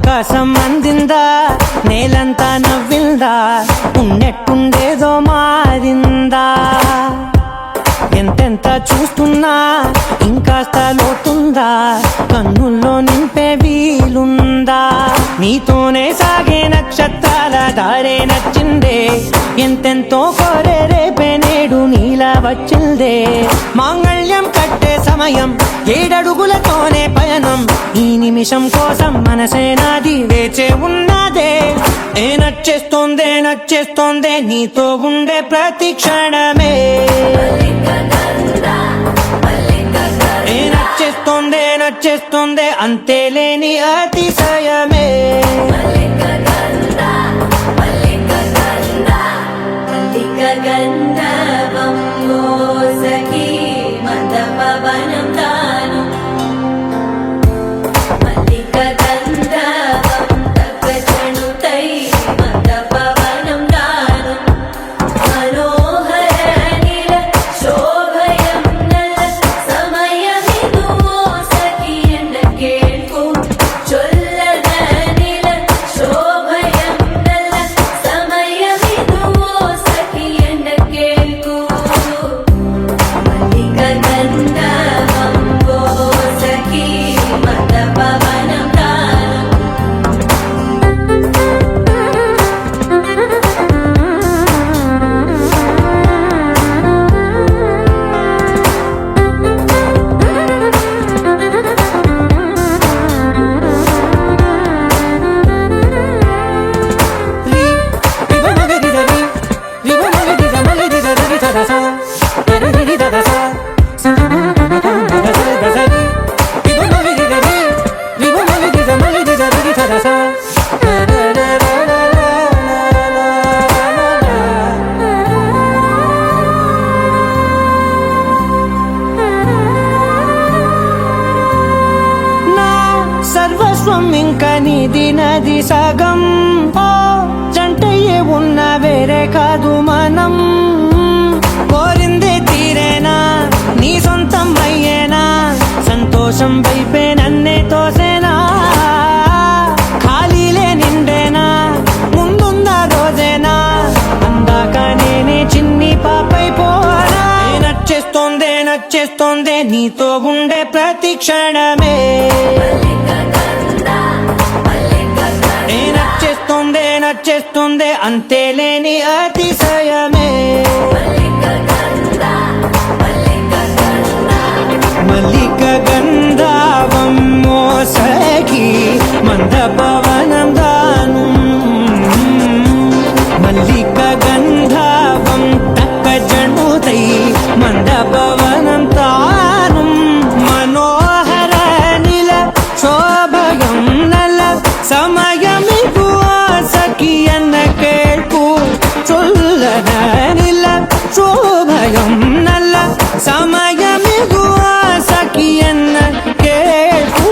ఆకాశం అందిందా, నేలంతా నవ్విందా, ఉన్నట్టుండేదో మారిందా. ఎంతెంత చూస్తున్నా ఇంకాస్త లోతుందా, కన్నుల్లో నింపే వీలుందా. నీతోనే సాగే నక్షత్రాల దారే నచ్చిందే, ఎంతెంతో కోరే రేపే నేడు నీలా వచ్చిందే. మాంగళ్యం కట్టే సమయం 7 అడుగులతోనే పయనం, ఈ నిమిషం కోసం మనసే నాది వేచే ఉన్నదే. నచ్చేస్తోందే నచ్చేస్తోందే నీతో ఉండే ప్రతి క్షణమే. నచ్చేస్తోందే నచ్చేస్తోందే అంతేలేని అతిశయమే. సర్వస్వం ఇంకా నీది నది సగం, జంటయ్యే ఉన్న వేరే కాదు మనం. కోరిందే తీరేనా నీ సొంతం అయ్యేనా, సంతోషం వైపే నన్నే తోసేనా. ఖాళీలే నిండేనా ముందున్న రోజేనా, అందాక నేనే చిన్ని పాపై పోనా. నచ్చేస్తోందే నచ్చేస్తోందే నీతో ఉండే ప్రతి క్షణమే. నచ్చేస్తోందే నచ్చేస్తోందే అంతేలేని అతిశయమే. మల్లిక గంధావం మోసగి మంద పవనం దాను, మల్లిక గంధావం తక్క జణుతై మంద పవనం తాను. మనోహర నిల శోభయం నల సమయమిగు ఆసకి ఎన్న కేൾపు, చొల్లన నిల శోభయం నల్ల సమయమిగు ఆసకి ఎన్న కేൾపు.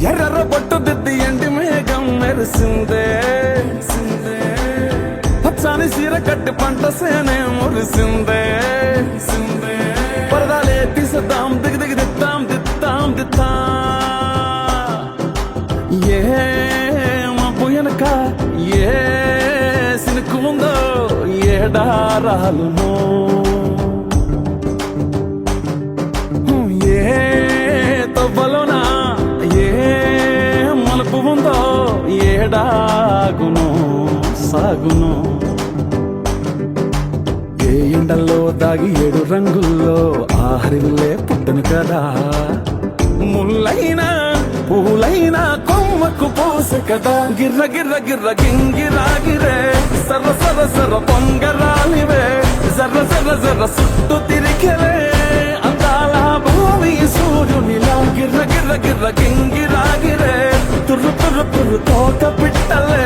ఎర్ర పట్టు దిద్ది ఎండి మేఘం మెరిసిందే, పచ్చని సీర కట్టి పంట సేనే మురిసిందే. పరదాలే తీసేద్దాం దిగి దిగి దిద్దాం దిద్దాం దిద్దా. ఏ మబ్బు వెనక ఏ సినుకు ఉందో ఏడారాలునో, ఏ తవ్వలోనా ఏ మలుపు ఉందో ఏడాగును సాగును. ఏ ఎండల్లో దాగి 7 రంగుల్లో ఆహరిల్లే పుట్టను కదా. ముల్లైనా పూలైనా కొమ్మకు పోసే కదా. గిర్ర గిర్ర గిర్ర గింగిరాగిరే సర్ర సర్ర సర్ర పొంగరాలివే, జర్ర జర్ర జర్ర సుట్టు తిరిగలే అందాల భూమి సూర్యునిలా. గిర్ర గిర్ర గిర్ర గింగిరాగిరే తుర్రు తుర్రు తుర్రు తోక పిట్టలే,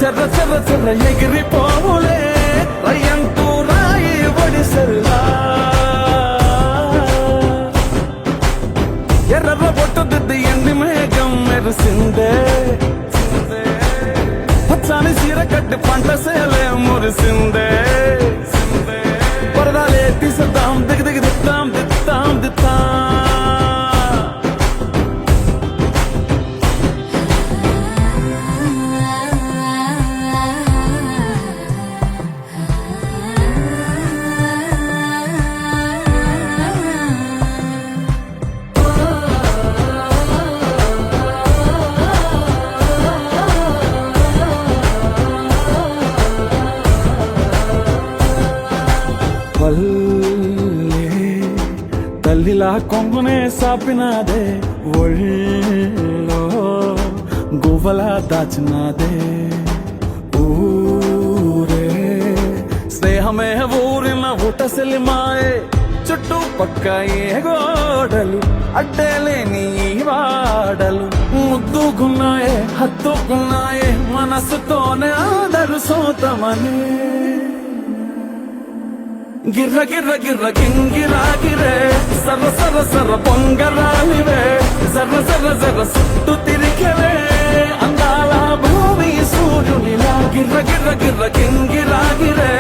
చెర్ర చెర్ర చెర్ర ఎగిరిపోవులే రయ్యంటూ రాయి ఒడిసెల్లా. తెలిసిందే పరదాలే తీసేద్దాం దిగ దిగ దిద్దాం దిద్దాం దిద్దాం పల్లె తల్లిలా కొంగునే సాపినాదే ఒళ్ళో గువ్వలా దాచినాదే ఊరే స్నేహమే ఊరిన ఊటసెలి మాయే చుట్టూ పక్క ఏ గోడలు అడ్డేలేని ఈ వాడలు ముద్దుకున్నాయే హత్తుకున్నాయే మనసుతోనే అందరు సోతమని గిర్ర గిర్ర గిర్ర గింగిరా గిరే సర సర సర పొంగరాలివే జర్ర జర్ర జర్ర సుట్టు తిరిగవే అందాల భూమి సూర్యునిలా గిర్ర గిర్ర గిర్ర గింగిరా గిరే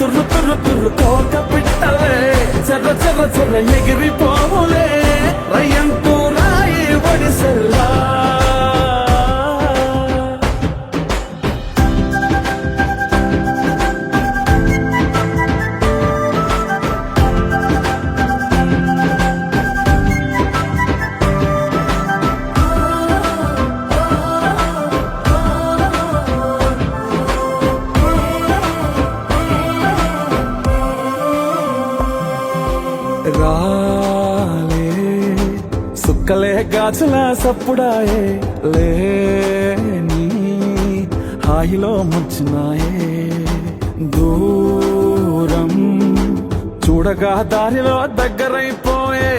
తుర్రు తుర్రు తుర్రు కోక పిట్టలే జర్ర జర్ర జర్ర ఎగిరిపోవులే రయ్యంటూ రాయి ఒడిసెల్లా రాలే సుక్కలే గాజుల సప్పుడాయే లేని హాయిలో ముంచునాయే దూరం చూడగా దారిలో దగ్గరైపోయే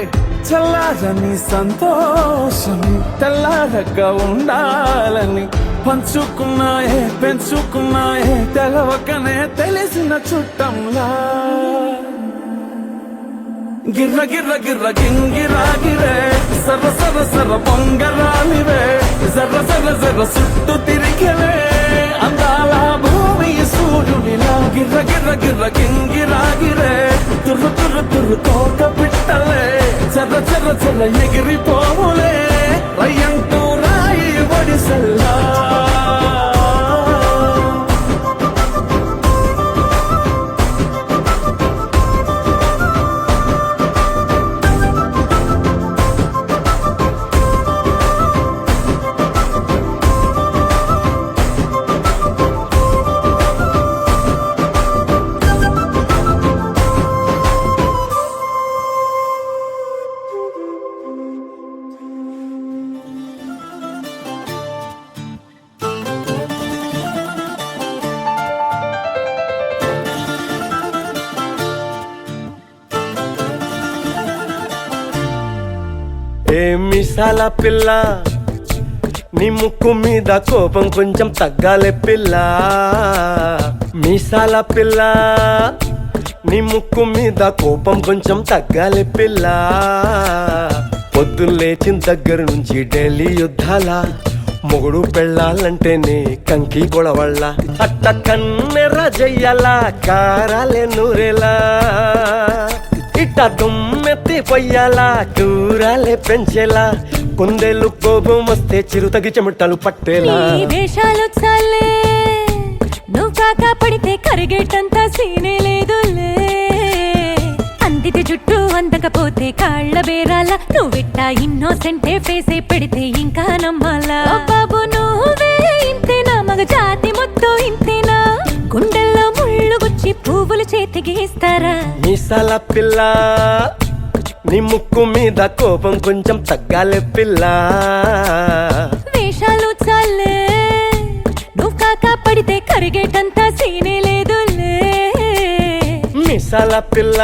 చల్లారని సంతోషమి తెల్లారగా ఉండాలని పంచుకున్నాయే పెంచుకున్నాయే తెలవకనే తెలిసిన చుట్టంలా గిర్ర గిర్ర గిర్ర గింగిరా గిరే సర సర సర పొంగరాలివే జర్ర జర్ర జర్ర సుట్టు తిరిగవే అందాల భూమి సూర్యునిలా గిర్ర గిర్ర గిర్ర గింగిరా గిరే తుర్రు తుర్రు తుర్రు కోక పిట్టలే చర్ర చర్ర చర్ర ఎగిరిపోవులే రయ్యంటూ రాయి ఒడిసెల్లా ఏ మిసాల పిల్ల నీ ముక్కు మీద కోపం కొంచెం తగ్గాలే పిల్ల మీసాల పిల్ల నీ ముక్కు మీద కోపం కొంచెం తగ్గాలే పిల్ల పొద్దున్న లేచిన దగ్గర నుంచి ఢిల్లీ యుద్ధాల మొగుడు పెళ్ళాలంటేనే కంకి గొడవళ్ళ అట్ట కన్నెర్ర జయ్యాల కారాలే నూరేలా ఇట్ట దుమ్మెత్తి పొయ్యాలా కూరాలే పెంచేలా కుందేలు కోపం వస్తే చిరుతగి చెమటలు పట్టేలా వేషాలు చాలే నువ్వు కాకా పడితే కరిగేటంత సీనే లేదులే అందితే జుట్టు అందకపోతే కాళ్ళ బేరాల నువ్విట్ట ఇన్నోసెంటే ఫేసే పెడితే ఇంకా నమ్మాలా బాబు నువ్వే ఇంతేనా మగ జాతి మొత్తం ఇంతేనా గుండెల్లో ముళ్ళు గుచ్చి పువ్వులు చేతికి ఇస్తారా మీసాల పిల్ల నీ ముక్కు మీద కోపం కొంచెం తగ్గాలే పిల్ల వేషాలు చాలే నువ్వు కాకా పడితే కరిగేటంత సీనే లేదులే మీసాల పిల్ల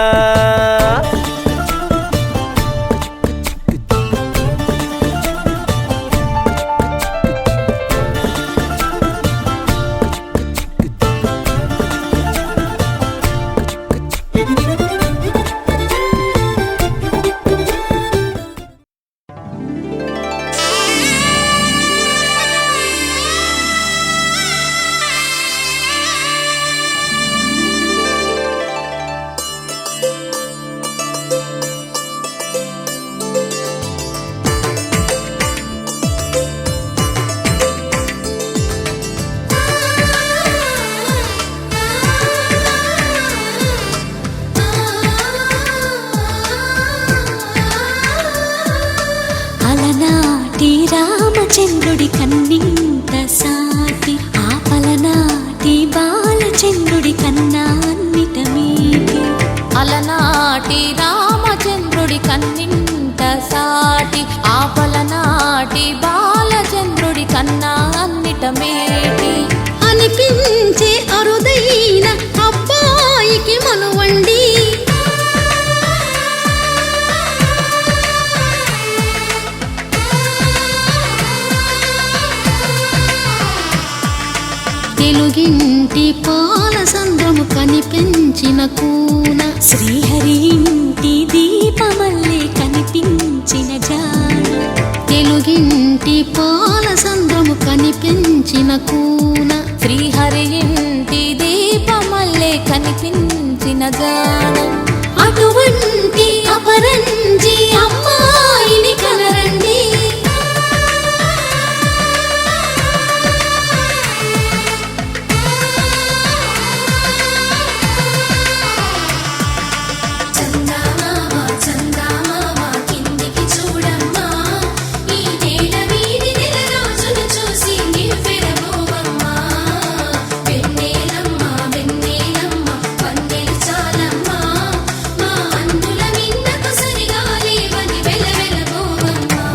బాలచంద్రుడి కన్నింత సాటి ఆపలనాటి బాలచంద్రుడి కన్నా అన్నిట మీటి అలనాటి రామచంద్రుడి కన్నింత సాటి ఆపలనాటి బాలచంద్రుడి కన్నా అన్నిట మేటి అనిపించే అరుదైన అబ్బాయికి మనువండి తెలుగింటి పాల సంద్రము కనిపించిన కూన శ్రీహరి ఇంటి దీపమల్లే కనిపించిన జాన తెలుగింటి పాల సంద్రము కనిపించిన కూన శ్రీహరి ఇంటి దీపమల్లే కనిపించిన జానం అటువంటి అపరంజి అమ్మాయిని కనరండి చందమామ చందమామ కిందికి చూడమ్మా ఈ నేల వీధి నెల రోజులు చూసి నివ్వెరబోవమ్మా వెన్నెలమ్మ వెన్నెలమ్మ పన్నెలు చాలమ్మా మా అందుల మిన్నకు సరిగా లేవని వెలవెలబోవమ్మా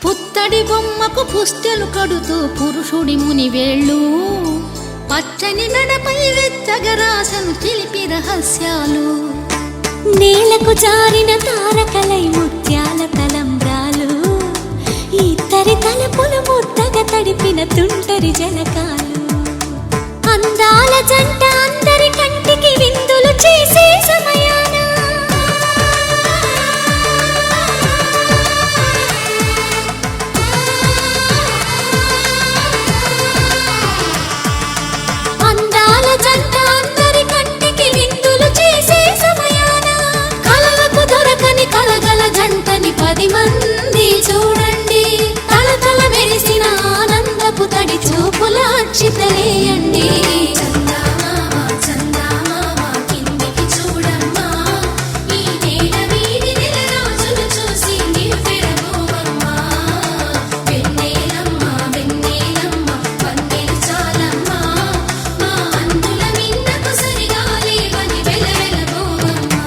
పుత్తడి బొమ్మకు పుస్తెలు కడుతూ పురుషుడి ముని వేళ్ళు పచ్చని నడపై వెచ్చగరాసను చిలిపి రహస్యాలు నేలకు జారిన తారకలై ముత్యాల తలంబ్రాలు ఇద్దరి తలపులు ముద్దగా తడిపిన తుంటరి జలకాలు అందాల జంట అందరి కంటికి విందులు చేసే సమయాన అందాల జంట అందరి కంటికి విందులు చేసే సమయాన కలలకు దొరకని కలగల జంటని 10 మంది చూడండి తలతల మెరిసిన ఆనందపు తడి చూపుల అక్షితలేయండి చందమామ చందమామ కిందికి చూడమ్మా ఈ నేల వీధి నెల రోజులు చూసి నివ్వెరబోవమ్మా వెన్నెలమ్మ వెన్నెలమ్మ పన్నెలు చాలమ్మా మా అందుల మిన్నకు సరిగా లేవని వెలవెలబోవమ్మా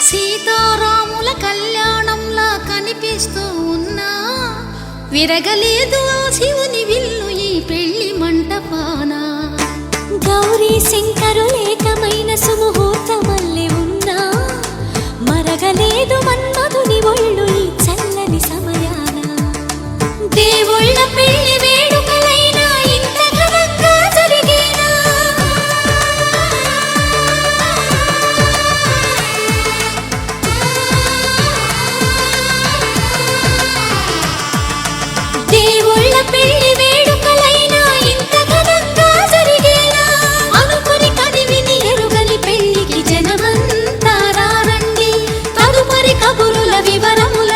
సీతారాముల కళ్యాణంలా కనిపిస్తూ ఉన్నా విరగలేదు ఆ శివుని విల్లు ఈ పెళ్లి మంటపాన గౌరీ శంకరులేకమైన సుముహూర్తమల్లె ఉన్నా మరగలేదు మన్మధుని ఒళ్ళు ఈ చల్లని సమయాన దేవుళ్ళ పెళ్లి వేడుకలైనా ఇంత ఘనంగా జరిగేనా దేవుళ్ళ పెళ్లి వేడుకలైనా ఇంత ఘనంగా జరిగేనా అనుకుని కదివిని ఎరుగని పెళ్లికి జనమంతా రారండి తదుపరి కబురుల వివరముల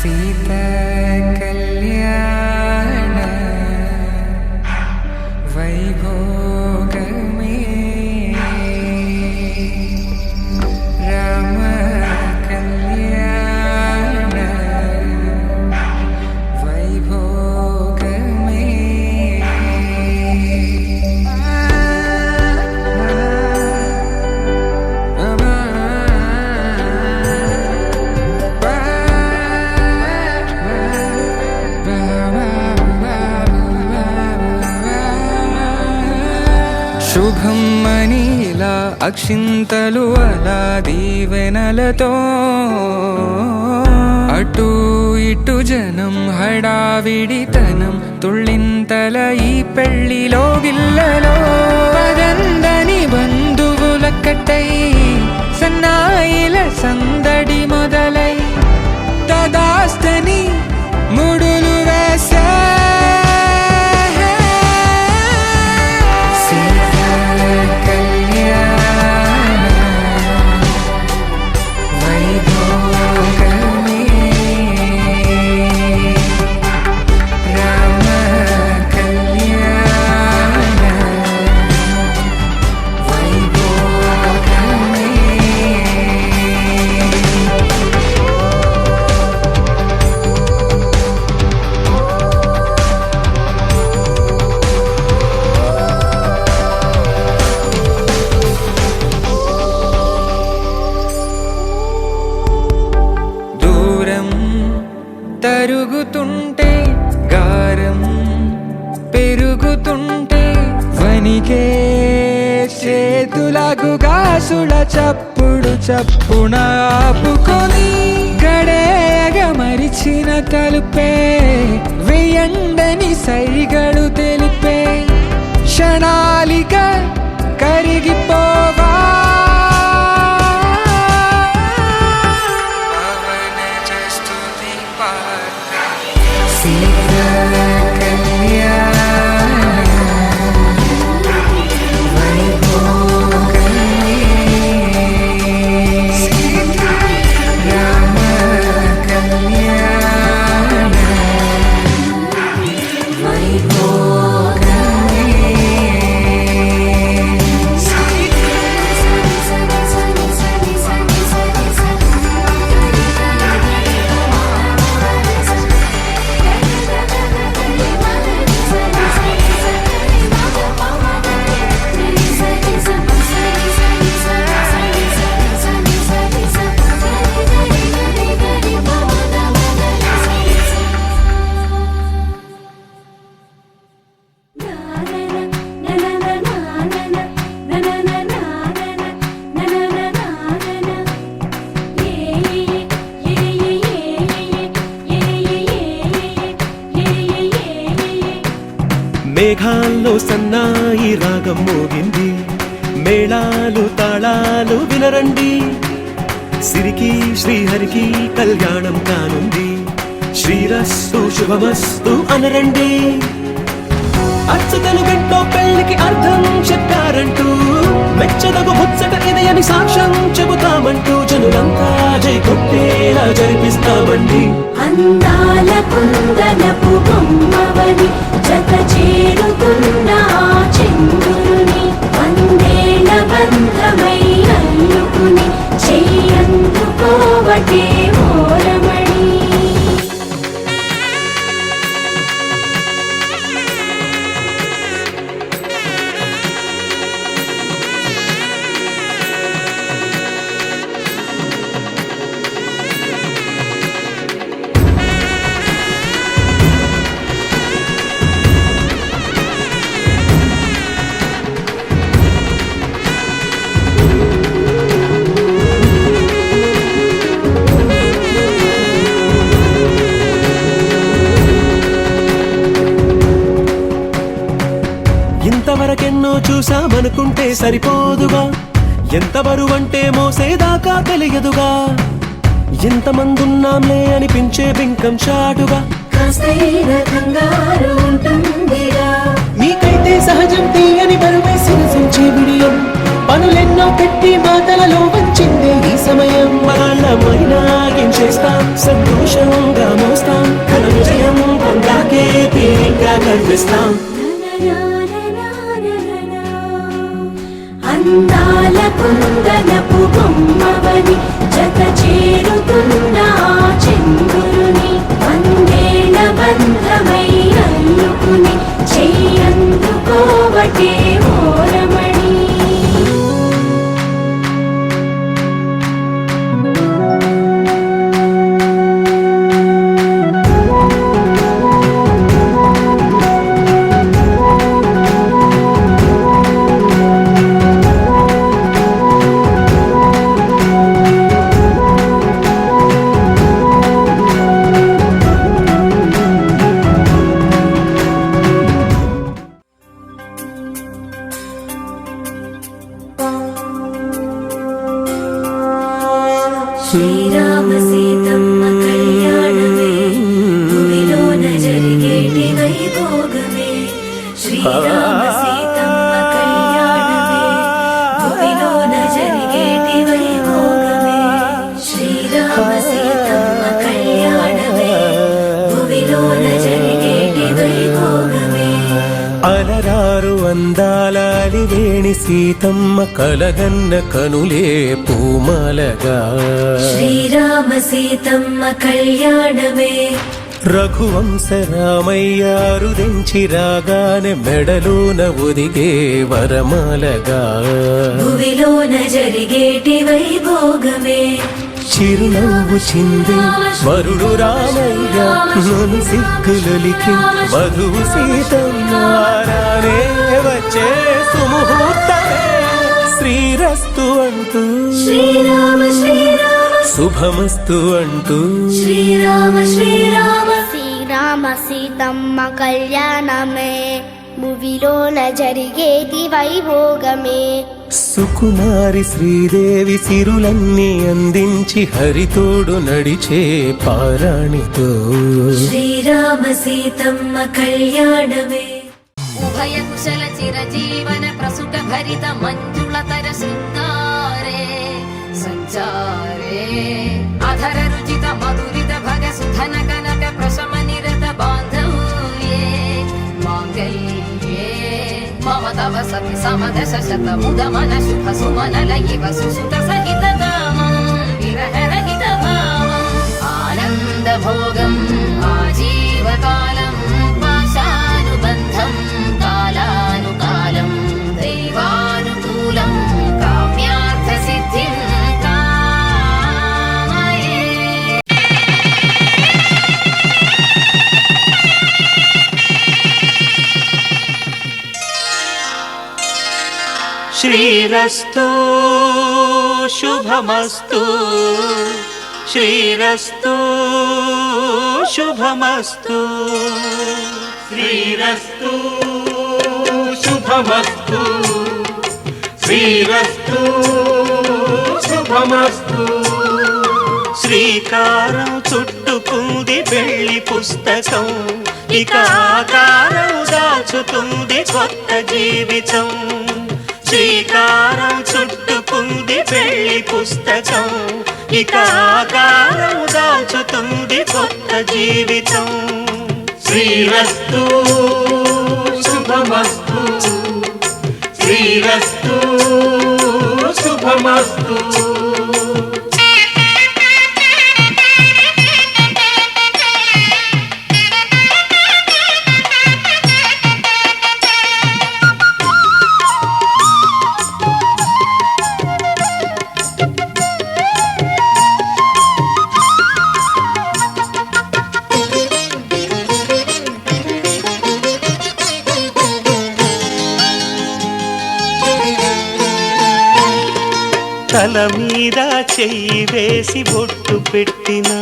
సీత కళ్యాణ వైభోగమే రామ కళ్యాణ వైభోగమే శుభం అని ఇలా అక్షింతలు అలా దీవెనలతో అటు ఇటు జనం హడావిడితనం తుళ్ళింతల ఈ పెళ్లిలో గిల్లలో పదందని బంధువులక్కటై సన్నాయిల సందడి మొదలై తదాస్తని ముడులు వేసే తరుగుతుంటే గారం పెరుగుతుంటే వనికే చేతులకు గాసుల చప్పుడు చప్పున ఆపుకొని గడేగ మరిచిన తలుపే వెయ్యండని సైగడు తెలిపే క్షణాలిక కరిగిపోవా మేఘాల్లో సన్నాయి రాగం మోగింది మేళాలు తాళాలు వినరండి సిరికి శ్రీహరికి కళ్యాణం కానుంది శ్రీరస్తు శుభమస్తు అనరండి అచ్చతలు గంటో పెళ్లికి అర్థం చెప్పారంటూ మెచ్చదగు ముచ్చట ఇది అని సాక్ష్యం చెబుతామంటూ జనులంతా జై కొట్టేలా జరిపిస్తామండి అందాల కుందనపు బొమ్మవని జత చేరుతున్న ఆ చంద్రుని వందేళ్ల బంధమై అల్లుకుని చెయ్యందుకోవటే ఓరమణి ఇంతవరకెన్నో చూసామనుకుంటే సరిపోదుగా ఎంత బరువంటే మోసేదాకా తెలియదుగా ఎంతమందున్నాంలే అనిపించే బింకం చాటుగా మీకైతే సహజం తీయని బరువేసిన సంచే బిడియం పనులెన్నో పెట్టి మాటలలో వంచిందే ఈ సమయం వాళ్ళ మైనాగించ చేస్తాం, సంతోషంగా మోస్తాం, ఘన విజయం పొందాకే తీరిగ్గా కనిపిస్తాం. అందాల కుందనపు బొమ్మవని జత చేరుతున్న చంద్రుని వందేళ్ల బంధమై అల్లుకుని చెయ్యందుకోవటే ఓరమణి. శ్రీరామ సీతమ్మ కళ్యాణమే భూమిలోన జరిగేటి వైభోగమే. శ్రీరామ సీతమ్మ కళ్యాణమే భూమిలోన జరిగేటి వైభోగమే. శ్రీరామ సీతమ్మ కళ్యాణమే భూమిలోన జరిగేటి వైభోగమే. అలరారు అందాల అలివేణి సీతమ్మ కలగన్న కనులే పూమాలగా. శ్రీరామ సీతమ్మ కళ్యాణమే రఘువంశ రామయ్య రుదించి రాగానే మెడలోన ఒదిగే వరమాలగా. భూమిలోన జరిగేటి వైభోగమే. చిరునవ్వు చింది వరుడు రామయ్య నన్ను సిగ్గులొలికి వధువు సీతమ్మారానే వచ్చే సుముహూర్తమే. శ్రీరస్తు అంటూ శ్రీరామ శ్రీరామ శుభమస్తు అంటూ శ్రీరామ శ్రీరామ శ్రీరామ సీతమ్మ కళ్యాణమే భువిలోన జరిగేటి వైభోగమే. సుకుమారి శ్రీదేవి సిరులన్నీ అందించి హరితోడు నడిచే పారాణితో. శ్రీరామ సీతమ్మ కళ్యాణమే. ఉభయ కుశల చిరజీవన ప్రసుక భరిత మంజుళతర శృంగారే సంచారే అధర రుచిత మధురిత భగ సుధన కనక ప్రశమ నిరత బాంధవ్యే మాంగళ్యే మమ తవ సతి సమదశ శత ముదమన శుభ సుమనల ఇవ సుసుత సహిత దామం విరహ రహిత భావం ఆనంద భోగం ఆజీవకాలం పాశానుబంధం కాలానుకాలం దైవానుకూలం కామ్యార్థ సిద్ధిం కామయే. శ్రీరస్తు శుభమస్తు శ్రీరస్తు శుభమస్తు శ్రీరస్తు శుభమస్తు శ్రీరస్తు శుభమస్తు. శ్రీకారం చుట్టుకుంది పెళ్లి పుస్తకం, ఇక ఆకారం దాచుతుంది కొత్త జీవితం. శ్రీకారం చుట్టుకుంది పెళ్లి పుస్తకం, ఇక ఆకారం దాచుతుంది కొత్త జీవితం. శ్రీరస్తు శుభమస్తు శ్రీరస్తు శుభమస్తు. తల మీద చెయ్యి వేసి బొట్టు పెట్టినా,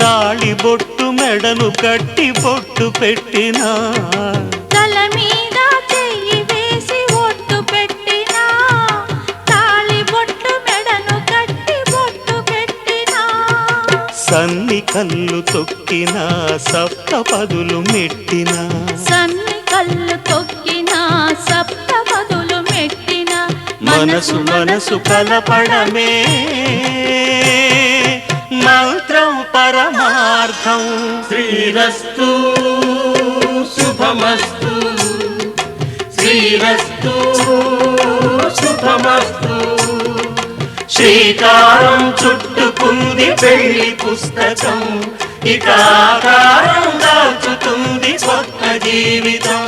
తాళి బొట్టు మెడను కట్టి బొట్టు పెట్టినా. తల మీద చెయ్యి వేసి ఒట్టు పెట్టినా, తాళి బొట్టు మెడను కట్టి బొట్టు పెట్టినా. సన్ని కళ్ళు తొక్కినా, సప్త పదులు మెట్టినా. సన్ని కళ్ళు తొక్కినా, సప్త పదులు మెట్టినా. మనసు మనసు కలపడమే పరమార్థం. శ్రీరస్తు శుభమస్తు, శ్రీరస్తు శుభమస్తు. శ్రీకారం చుట్టుకుంది పెళ్లి పుస్తకం, ఇక ఆకారం దాల్చుతుంది కొత్త జీవితం.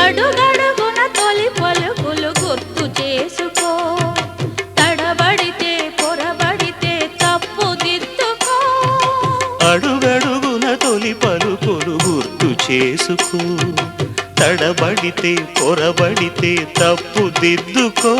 అడుగడుగున తొలి పలుకులు గుర్తు చేసుకో, తడబడితే పొరబడితే తప్పు దిద్దుకో. అడుగడుగున తొలి పలుకులు గుర్తు చేసుకో, తడబడితే పొరబడితే తప్పు దిద్దుకో.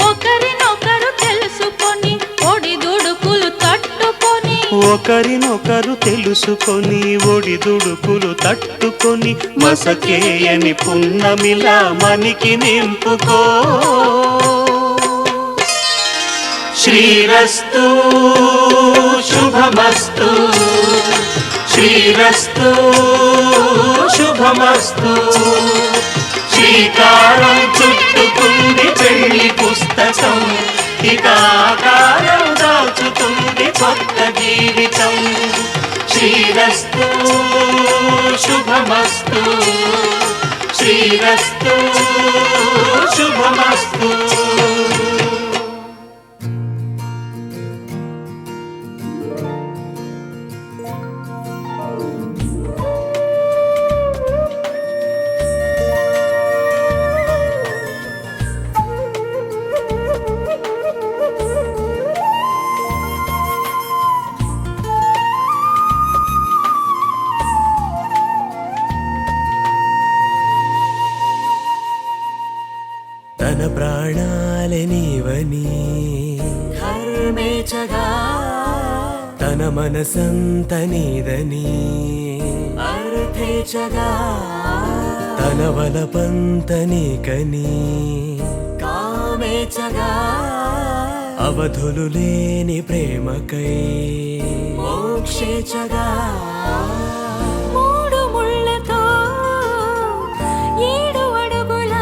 ఒకరినొకరు తెలుసుకొని ఒడిదుడుకులు తట్టుకొని, ఒకరినొకరు తెలుసుకొని ఒడిదుడుకులు తట్టుకొని మసకేయని పున్నమిలా మనికి నింపుకో. శ్రీరస్తు శుభమస్తు, శ్రీరస్తు శుభమస్తు. శ్రీకారం చుట్టుకుంది పెళ్లి పుస్తకం, ఇక ఆకారం దాల్చుతుంది కొత్త జీవితం. శ్రీరస్తు శుభమస్తు, శ్రీరస్తు శుభమస్తు. తన ప్రాణాలే నీవని ధర్మేచగా తన మనసంత నీదని అర్థేచగా తన వలపంత నీకని కామేచగా అవధులు లేని ప్రేమకై మోక్షేచగా మూడు ముళ్ళతో 7 అడుగుల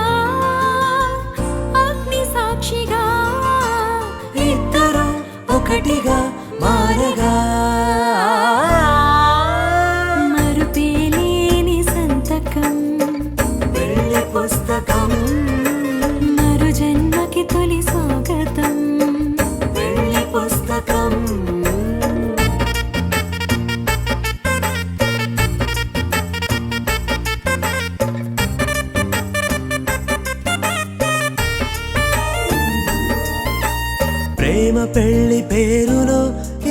అగ్ని సాక్షిగా ఇద్దరు ఒకటిగా మారగా మరుపేలేని సంతకం, పెళ్లి పుస్తకం, మరు జన్మకి తొలి స్వాగతం. పెళ్లి పుస్తకం. ప్రేమ పెళ్లి పేరులో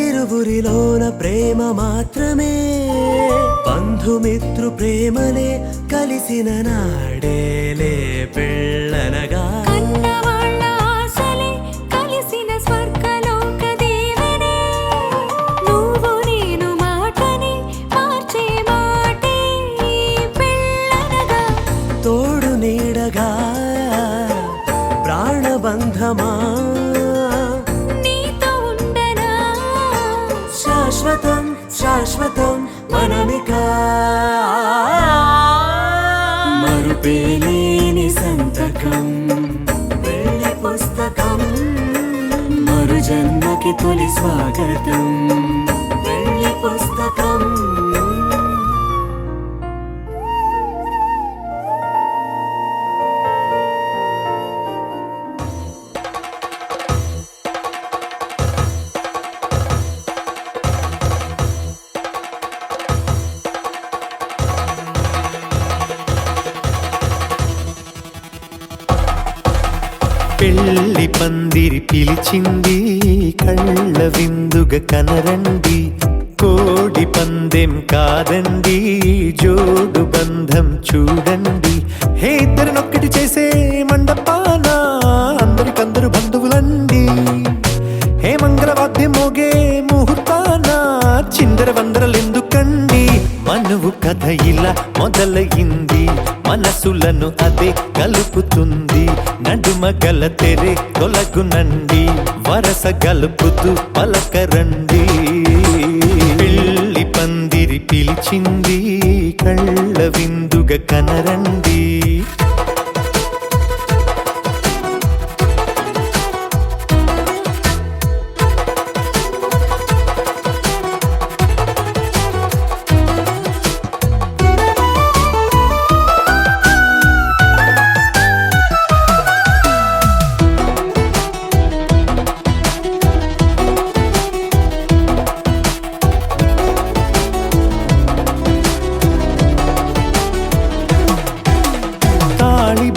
ఇరువురిలోన ప్రేమ మాత్రమే, బంధుమిత్రు ప్రేమలే కలిసిన నాడేలే పెళ్ళనగా. కన్నవాళ్ళ ఆశలే కలిసిన స్వర్గలోక దీవెనే, నువ్వు నేను మాటని మార్చే మాటే పెళ్ళనగా. తోడు నీడగా ప్రాణబంధమా నీతో ఉండనా శాశ్వతం శాశ్వతం మనమిక. మరుపేలేని సంతకం, పెళ్లి పుస్తకం, మరు జన్మకి తొలి స్వాగతం. పెళ్లి పుస్తకం. పెళ్లి పందిరి పిలిచింది, కళ్ళ విందుగా కనరండి. కోడి పందెం కాదండి, జోడు బంధం చూడండి. హే ఇద్దరినొక్కటి చేసే మండపాన అందరికందరు బంధువులండి. హే మంగళవాద్యం మోగే ముహూర్తాన చిందర వందరలెందుకండి. తనువు కథ ఇలా మొదలయింది, మనసులను అదే కలుపుతుంది. నడుమ గల తెరే తొలగునండి, వరస గలుపుతూ పలకరండి. పెళ్లి పందిరి పిలిచింది, కళ్ళ విందుగా కనరండి.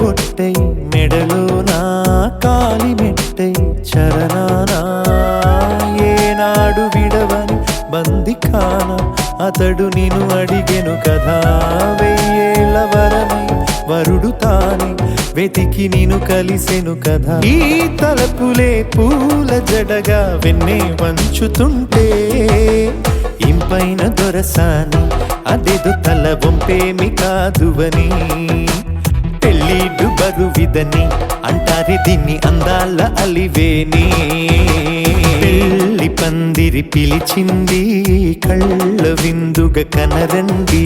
బొట్టై మెడలోనా, కాలి మెట్టై చరణానా, ఏనాడు విడవని బందిఖాన అతడు నిన్ను అడిగెను కదా. వెయ్యేళ్ళ వరమై వరుడు తానే వెతికి నిన్ను కలిసెను కదా. ఈ తలపులే పూల జడగా వెన్నే వంచుతుంటే, ఇంపైన దొరసాని అదేదో తల వంపేమి కాదువని. పెళ్ళిడు బరువిదని అంటారే దీన్ని అందాల అలివేని. పెళ్లి పందిరి పిలిచింది, కళ్ళ విందుగా కనరండి.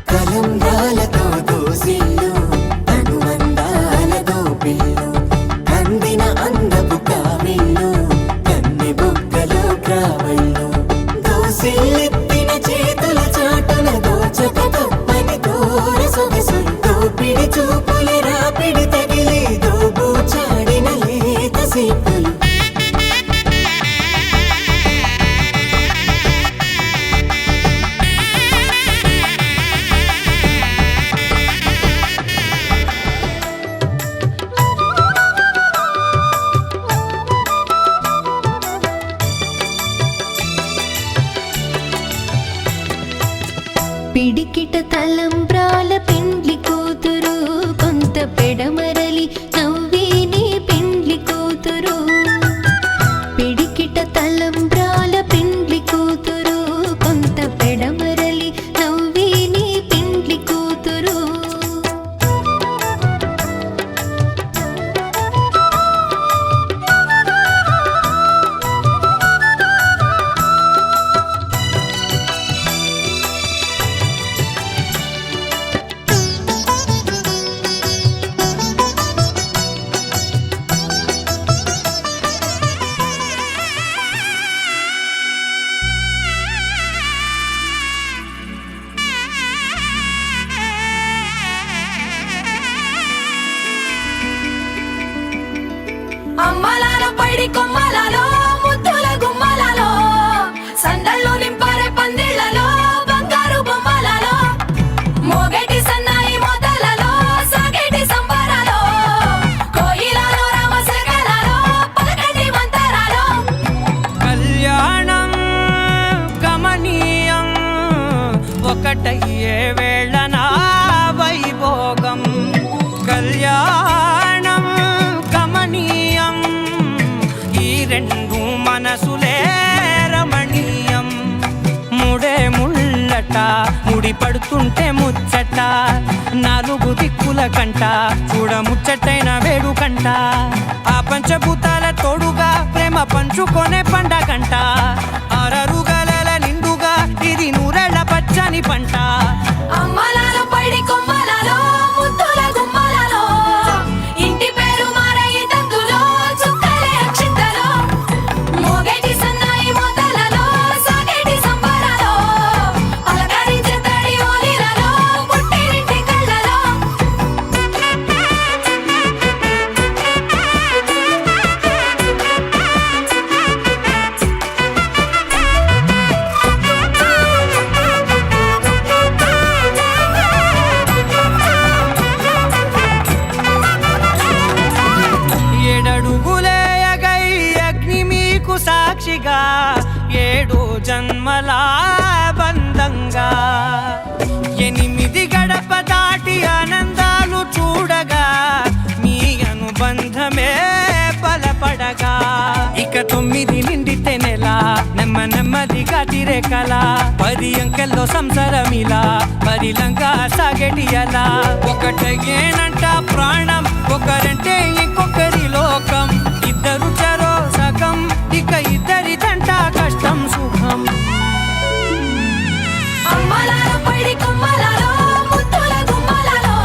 తలంబ్రాలతో దోసిల్లు, అనుబంధాలతో పిల్లు, అందిన అందపు కావిళ్ళు, కన్నె బుగ్గలో గ్రావళ్ళు. దోసిల్లెత్తిన చేతుల చాటున దోచక తప్పని దూర సొగసులు, దోపిడి చూపుల రాపిడి తగిలి దోబూచాడిన లేత సీపులు. పిడికిట తలంబ్రాల పెండ్లి కూతురు, కొంత పెడమరలి నవ్విని పెండ్లి కూతురు. పిడికిట తలంబ్రాల పెండ్లి కూతురు, కొంత పెడమరలి నవ్విని పెండ్లి కూతురు. అమ్మలాల పైడి కొమ్మలలో, ముద్దుల గుమ్మలలో, సందళ్ళు నింపారే పందిళ్లలో, బంగారు బొమ్మలలో, మోగేటి సన్నాయి మోతలలో, సాగేటి సంబరాలో, కోయిలలో రామశకలలో, పలకండి మంతరాలో. కళ్యాణం గమనీయం, ఒకటయ్యే వేళ నా వైభోగం. కళ్యాణం గమనీయం, ఈ రెండు మనసులే రమణీయం. ముడే ముళ్ళట ముడి పడుతుంటే ముచ్చట, నాలుగు దిక్కుల కంట చూడ ముచ్చటైన వేడుకంట. ఆ పంచభూతాల తోడుగా ప్రేమ పంచుకొనే పండగంట. అరరుగల నిండుగా ఇది నూరెళ్ళ పచ్చని పంట. అమ్మలాల పైడి కొమ్మలలో, ముద్దుల గుమ్మలలో, ఇంటి పేరు మారయి తందులో, చుక్కలే అక్షింతలో, మోగేటి సన్నాయి మోతలలో, సాగేటి సంబరాలో, పలకరించే తడి ఓలిలలో, పుట్టినింటి కళ్ళలో. జతగా 7 జన్మల బంధంగా 8 గడప దాటి ఆనందాలు చూడగా మీ అనుబంధమే బలపడగా ఇక 9 నిండితే నెల నెమ్మదిగా తిరే కల 10 అంకెల్లో సంసారమిలా పరిలంగా సాగేటి అలా ఒకటేనంట ప్రాణం ఒకరంటే ఇంకొకరి లోకం ఇద్దరు చరో సగం ఇక ఇద్దరిదంట కష్టం సుఖం అమ్మలాల పైడి కొమ్మలలో ముత్తుల గుమ్మలలో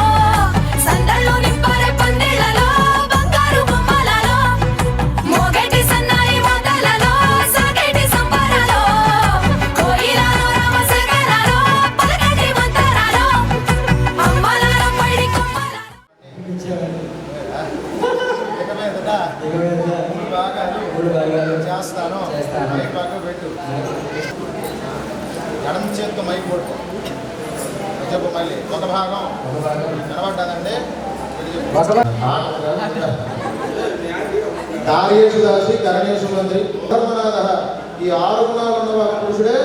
సందళ్ళు నింపరే పందిళ్ళలో బంగారు గుమ్మలలో మోగేటి సన్నాయి మోతలలో సాగేటి సంబరాలో కోయిలలో రామశేఖరాలో పలకేటి మంతరాలో అమ్మలాల పైడి కొమ్మలలో చేస్తాను పెట్టు ఎడమ చేత్తో మైక్ కొడుకో చెప్పు మళ్ళీ ఒక భాగం కనబడ్డానండి కార్యేషు దాసి కరణేషు మంత్రి ధర్మనాథ ఈ 6 గుణాలు ఉన్న పురుషుడే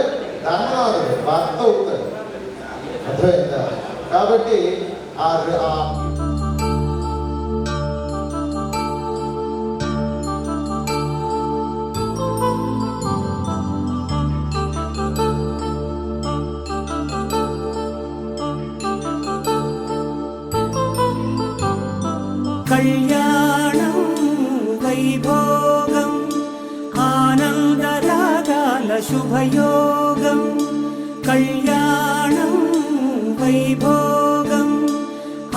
ధర్మనాథుడు భర్త అవుతాడు అర్థమైందా కాబట్టి కళ్యాణం వైభోగం ఆనందరాగాల శుభయోగం కళ్యాణం వైభోగం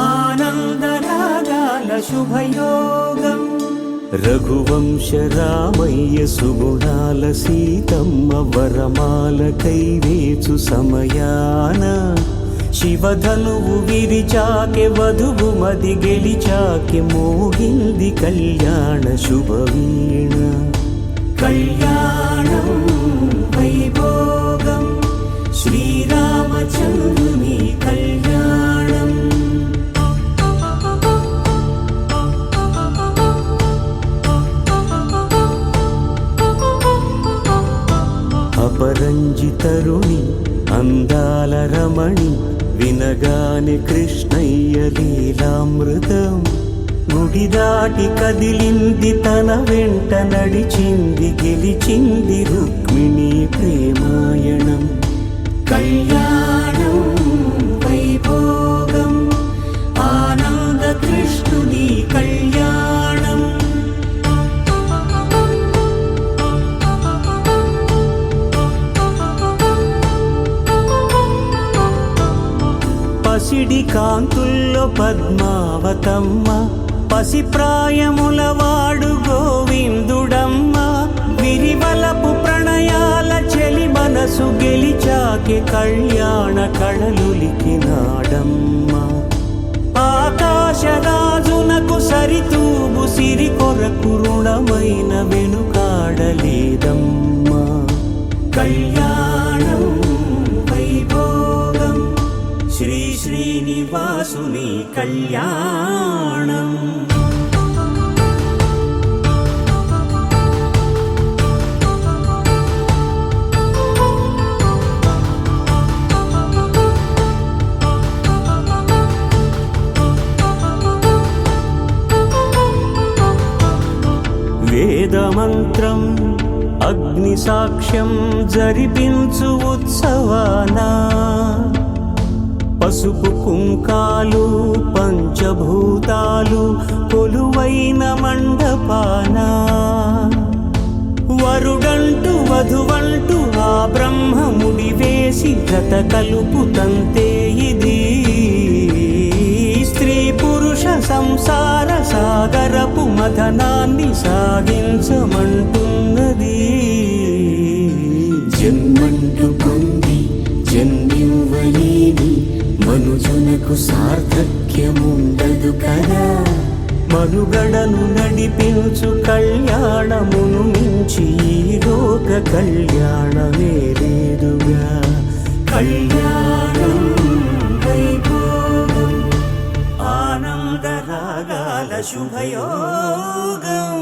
ఆనందరాగాల శుభయోగం రఘువంశ రామయ్య సుగుణాల సీతమ్మ వరమాల కైవేచు సమయాన శివధనువు విరిచాకె వధువు మది గెలిచాకె మోగింది కళ్యాణ శుభవీణ కళ్యాణం వైభోగం శ్రీరామచంద్రుని కళ్యాణం అపరంజి తరుణి అందాల రమణి వినగానే కృష్ణయ్య లీలామృతం గుడి దాటి కదిలింది తన వెంట నడిచింది గెలిచింది రుక్మిణి ప్రేమాయణం కళ్యాణం వైభోగం ఆనంద కృష్ణుని కళ్యాణం పసిడి కాంతుల్లో పద్మావతమ్మ పసిప్రాయముల వాడు గోవిందుడమ్మ విరివలపు ప్రణయాల చెలి మనసు గెలిచాకే కళ్యాణ కళలులికినాడమ్మ ఆకాశరాజునకు సరితూగు సిరి కొరకు రుణమైన వెనుకాడలేదమ్మా కళ్యాణం వైభోగం శ్రీ శ్రీనివాసుని కళ్యాణం వేదమంత్రం అగ్ని సాక్ష్యం జరిపించు ఉత్సవానా పసుపు కుంకాలు పంచభూతాలు కొలువైన మండపాన వరుడంటూ వధువంటూ ఆ బ్రహ్మముడి వేసి జత కలుపుతంతే ఇది స్త్రీ పురుష సంసార సాగరపు మథనాన్ని సాగించమంటున్నది జన్మంటూ పొంది జన్మివ్వలేని మనుజునకు సార్థక్యముండదు కదా మనుగడను నడిపించు కళ్యాణమును మించి ఈ లోక కళ్యాణమే లేదుగా కళ్యాణం వైభోగం ఆనంద రాగాల శుభయోగం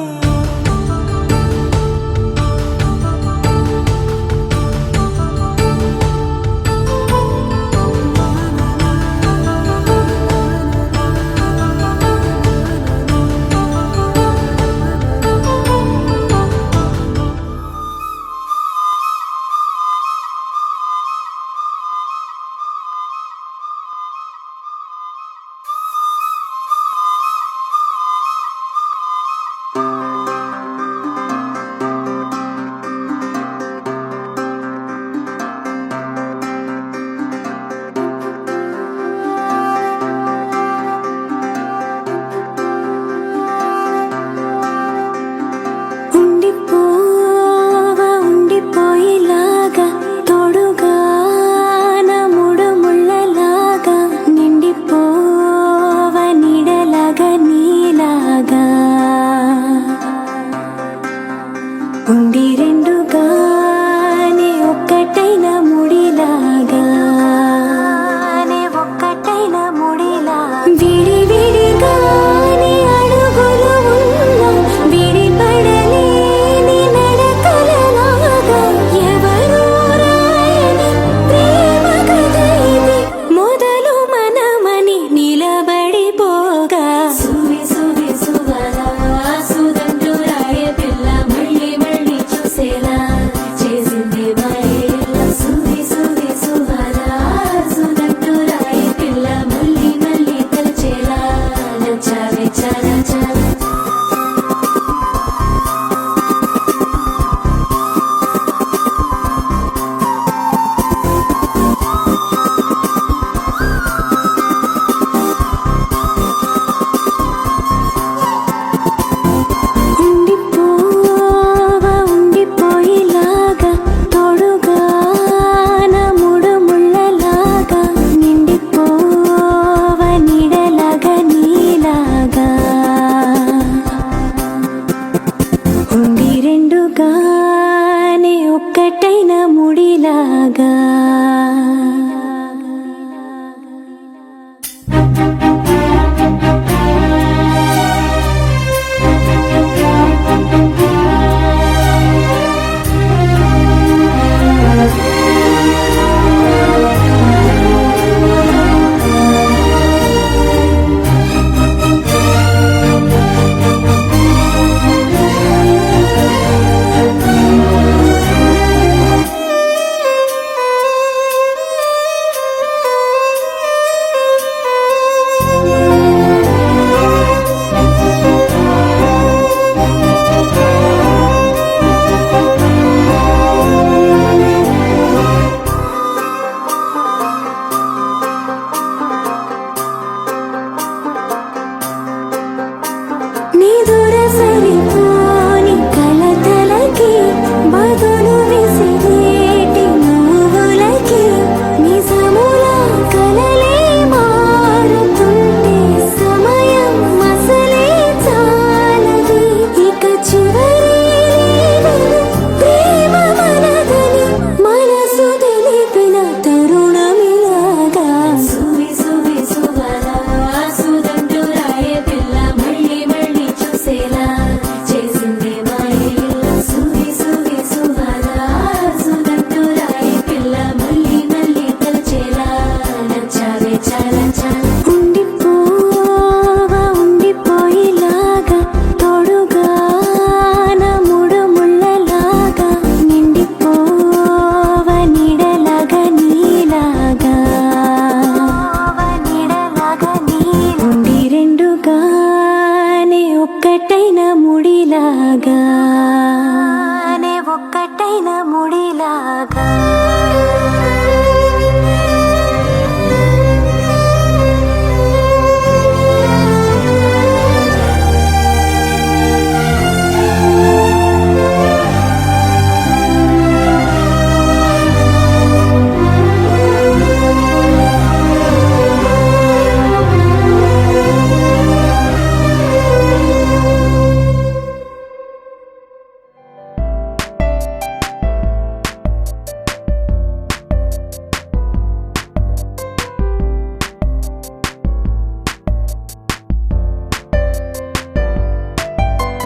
ఉండి రెండుగానే ఒక్కటైన ముడిలాగా ఒక్కటైన ముడిలా విడి విడిగానే అడుగులు ఉన్నా విడిపడలేని నడకలలాగా ఎవరూ రాయని ప్రేమ కథ ఇది మొదలు మనమని నిలబడిపోగా సువి సువి సువరా సుదండు రాయ పిల్ల మళ్ళీ మళ్ళీ చూసేలా చేసింది మాయేలా సువి సువి సువరా సుదండు రాయ పిల్ల మళ్ళీ మళ్ళీ తలచేలా నచ్చావే చాలా చాలా ఉండిపోవా ఉండిపోయేలాగా తోడుగా నా మూడు ముళ్ళలాగా నిండిపోవా నీడలాగా నీలాగా ఉండి రెండుగానే ఒక్కటైన ముడిలాగా